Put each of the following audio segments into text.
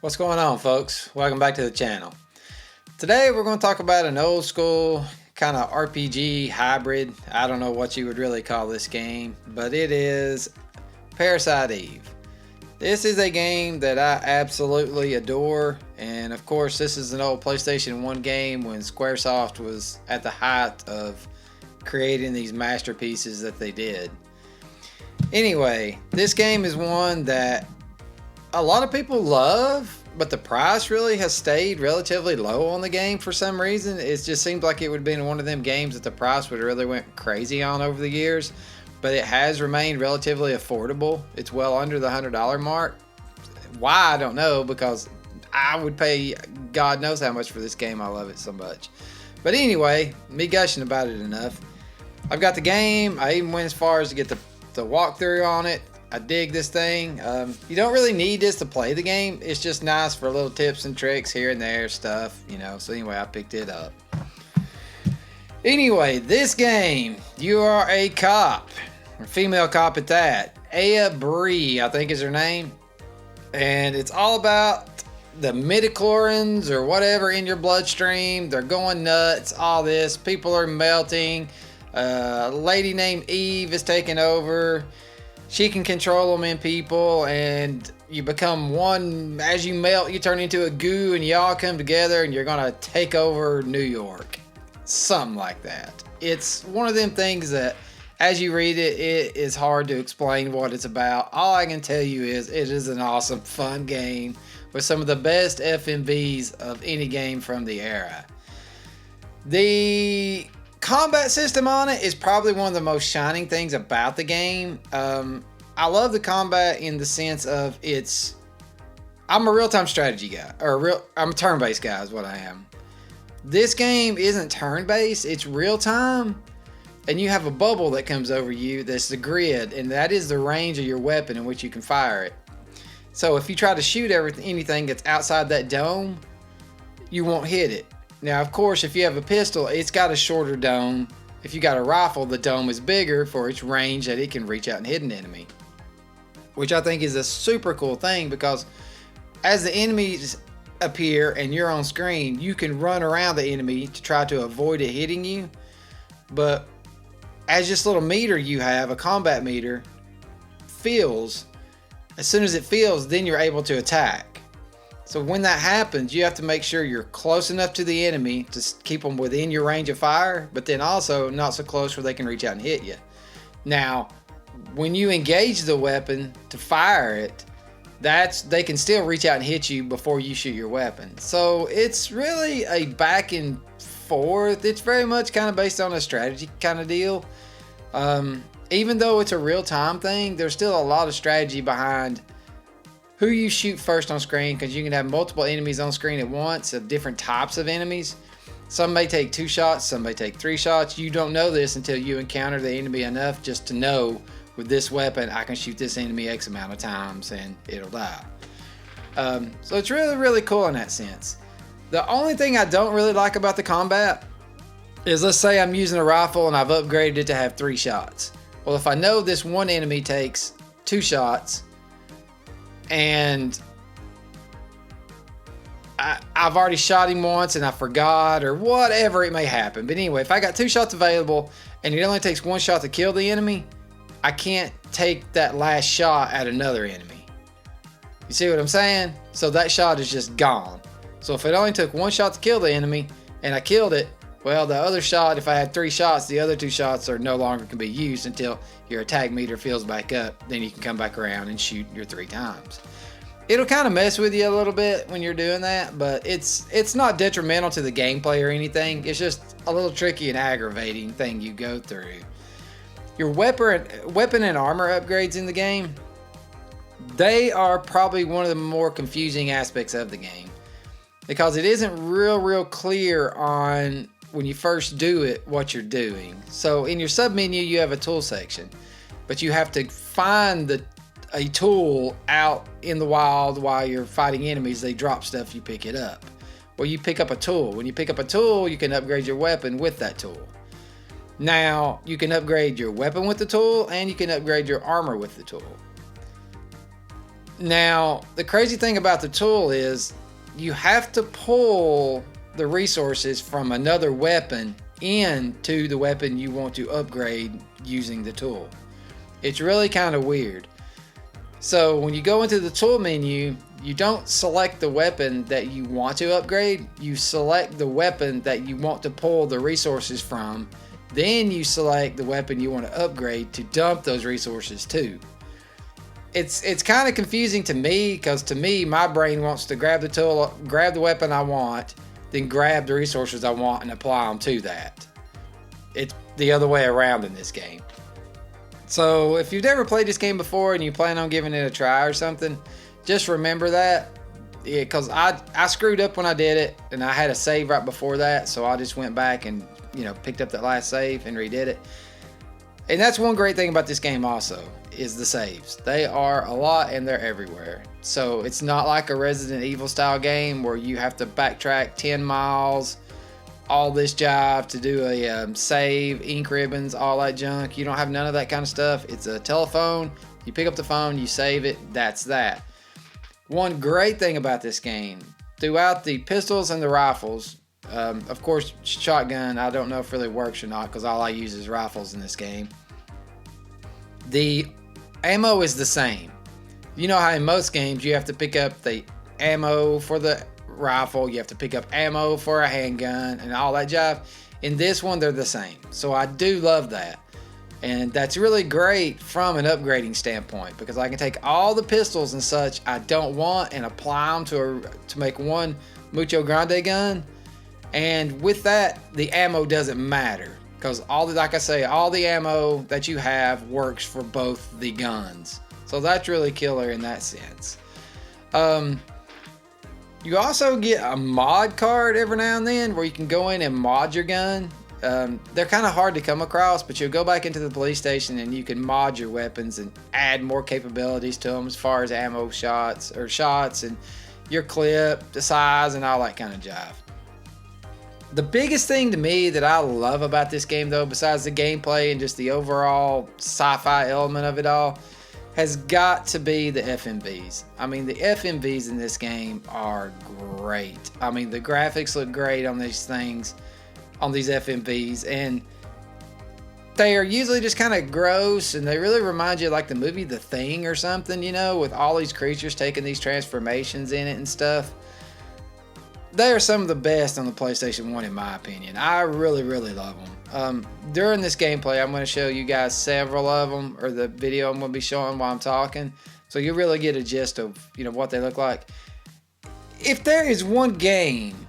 What's going on, folks? Welcome back to the channel. Today we're going to talk about an old school kind of RPG hybrid. I don't know what you would really call this game, but it is Parasite Eve. This is a game that I absolutely adore, and of course this is an old PlayStation 1 game when Squaresoft was at the height of creating these masterpieces that they did. Anyway, this game is one that a lot of people love, but the price really has stayed relatively low on the game for some reason. It just seems like it would have been one of them games that the price would have really went crazy on over the years, but it has remained relatively affordable. It's well under the $100 mark. Why, I don't know, because I would pay God knows how much for this game. I love it so much. But anyway, me gushing about it enough. I've got the game. I even went as far as to get the walkthrough on it. I dig this thing. You don't really need this to play the game. It's just nice for little tips and tricks here and there stuff, you know. So anyway, I picked it up. Anyway, this game, you are a cop, a female cop at that. Aya Bree, I think is her name. And it's all about the midichlorians or whatever in your bloodstream. They're going nuts, all this. People are melting. A lady named Eve is taking over. She can control them in people, and you become one. As you melt, you turn into a goo, and you all come together, and you're gonna take over New York. Something like that. It's one of them things that, as you read it, it is hard to explain what it's about. All I can tell you is it is an awesome, fun game with some of the best FMVs of any game from the era. The combat system on it is probably one of the most shining things about the game. I love the combat in the sense of I'm a real-time strategy guy, I'm a turn-based guy is what I am. This game isn't turn-based, it's real-time, and you have a bubble that comes over you that's the grid, and that is the range of your weapon in which you can fire it. So if you try to shoot anything that's outside that dome, you won't hit it. Now, of course, if you have a pistol, it's got a shorter dome. If you got a rifle, the dome is bigger for its range that it can reach out and hit an enemy. Which I think is a super cool thing, because as the enemies appear and you're on screen, you can run around the enemy to try to avoid it hitting you. But as this little meter you have, a combat meter, fills, as soon as it fills, then you're able to attack. So when that happens, you have to make sure you're close enough to the enemy to keep them within your range of fire, but then also not so close where they can reach out and hit you. Now, when you engage the weapon to fire it, they can still reach out and hit you before you shoot your weapon. So it's really a back and forth. It's very much kind of based on a strategy kind of deal. Even though it's a real-time thing, there's still a lot of strategy behind who you shoot first on screen, because you can have multiple enemies on screen at once of different types of enemies. Some may take 2 shots, some may take 3 shots. You don't know this until you encounter the enemy enough just to know, with this weapon, I can shoot this enemy X amount of times and it'll die. So it's really, really cool in that sense. The only thing I don't really like about the combat is, let's say I'm using a rifle and I've upgraded it to have 3 shots. Well, if I know this one enemy takes 2 shots, and I've already shot him once and I forgot, or whatever it may happen. But anyway, if I got 2 shots available and it only takes 1 shot to kill the enemy, I can't take that last shot at another enemy. You see what I'm saying? So that shot is just gone. So if it only took 1 shot to kill the enemy and I killed it, well, the other shot, if I had 3 shots, the other 2 shots are no longer can be used until your attack meter fills back up. Then you can come back around and shoot your 3 times. It'll kind of mess with you a little bit when you're doing that, but it's not detrimental to the gameplay or anything. It's just a little tricky and aggravating thing you go through. Your weapon and armor upgrades in the game, they are probably one of the more confusing aspects of the game, because it isn't real clear on, when you first do it, what you're doing. So in your sub menu, you have a tool section, but you have to find a tool out in the wild while you're fighting enemies. They drop stuff, you pick it up. Well, you pick up a tool. When you pick up a tool, you can upgrade your weapon with that tool. Now, you can upgrade your weapon with the tool, and you can upgrade your armor with the tool. Now, the crazy thing about the tool is you have to pull the resources from another weapon into the weapon you want to upgrade using the tool. It's really kind of weird. So when you go into the tool menu, you don't select the weapon that you want to upgrade. You select the weapon that you want to pull the resources from. Then you select the weapon you want to upgrade to dump those resources to. It's kind of confusing to me, because to me, my brain wants to grab the tool, grab the weapon I want, then grab the resources I want and apply them to that. It's the other way around in this game. So if you've never played this game before and you plan on giving it a try or something, just remember that. Yeah, because I screwed up when I did it, and I had a save right before that, so I just went back and picked up that last save and redid it. And that's one great thing about this game also, is the saves. They are a lot and they're everywhere. So it's not like a Resident Evil style game where you have to backtrack 10 miles, all this jive to do a save, ink ribbons, all that junk. You don't have none of that kind of stuff. It's a telephone. You pick up the phone, you save it, that's that. One great thing about this game, throughout the pistols and the rifles, of course, shotgun, I don't know if it really works or not, because all I use is rifles in this game. The ammo is the same. You know how in most games you have to pick up the ammo for the rifle, you have to pick up ammo for a handgun and all that jive. In this one, they're the same. So I do love that. And that's really great from an upgrading standpoint, because I can take all the pistols and such I don't want and apply them to make one Mucho Grande gun. And with that, the ammo doesn't matter, because like I say, all the ammo that you have works for both the guns. So that's really killer in that sense. You also get a mod card every now and then where you can go in and mod your gun. They're kind of hard to come across, but you'll go back into the police station and you can mod your weapons and add more capabilities to them as far as ammo shots and your clip, the size, and all that kind of jive. The biggest thing to me that I love about this game, though, besides the gameplay and just the overall sci-fi element of it all, has got to be the FMVs. I mean, the FMVs in this game are great. I mean, the graphics look great on these things, on these FMVs, and they are usually just kind of gross, and they really remind you of like the movie The Thing or something, with all these creatures taking these transformations in it and stuff. They are some of the best on the PlayStation 1 in my opinion. I really, really love them. During this gameplay, I'm going to show you guys several of them, or the video I'm going to be showing while I'm talking, so you really get a gist of what they look like. If there is one game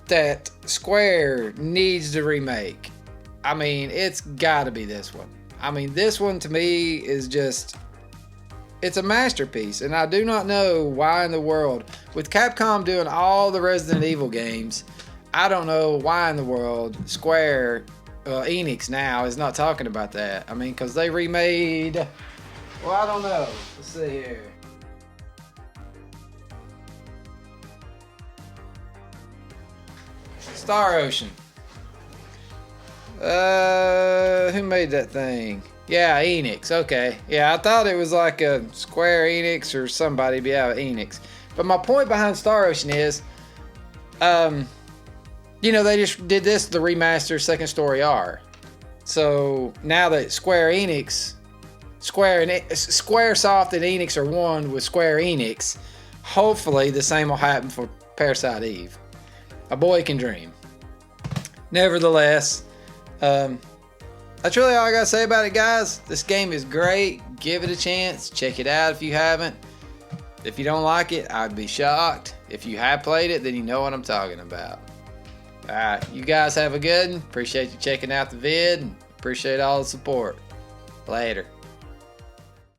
that Square needs to remake, I mean, it's got to be this one. I mean, this one to me is just... it's a masterpiece, and I do not know why in the world, with Capcom doing all the Resident Evil games, I don't know why in the world Square, Enix now, is not talking about that. I mean, because they remade, well, I don't know. Let's see here. Star Ocean. Who made that thing? Yeah, Enix. Okay. Yeah, I thought it was like a Square Enix or somebody. But yeah, Enix. But my point behind Star Ocean is, they just did this, the remaster Second Story R. So now that Squaresoft and Enix are one with Square Enix, hopefully the same will happen for Parasite Eve. A boy can dream. Nevertheless, that's really all I gotta say about it, guys. This game is great. Give it a chance. Check it out if you haven't. If you don't like it, I'd be shocked. If you have played it, then you know what I'm talking about. Alright, you guys have a good one. Appreciate you checking out the vid. Appreciate all the support. Later.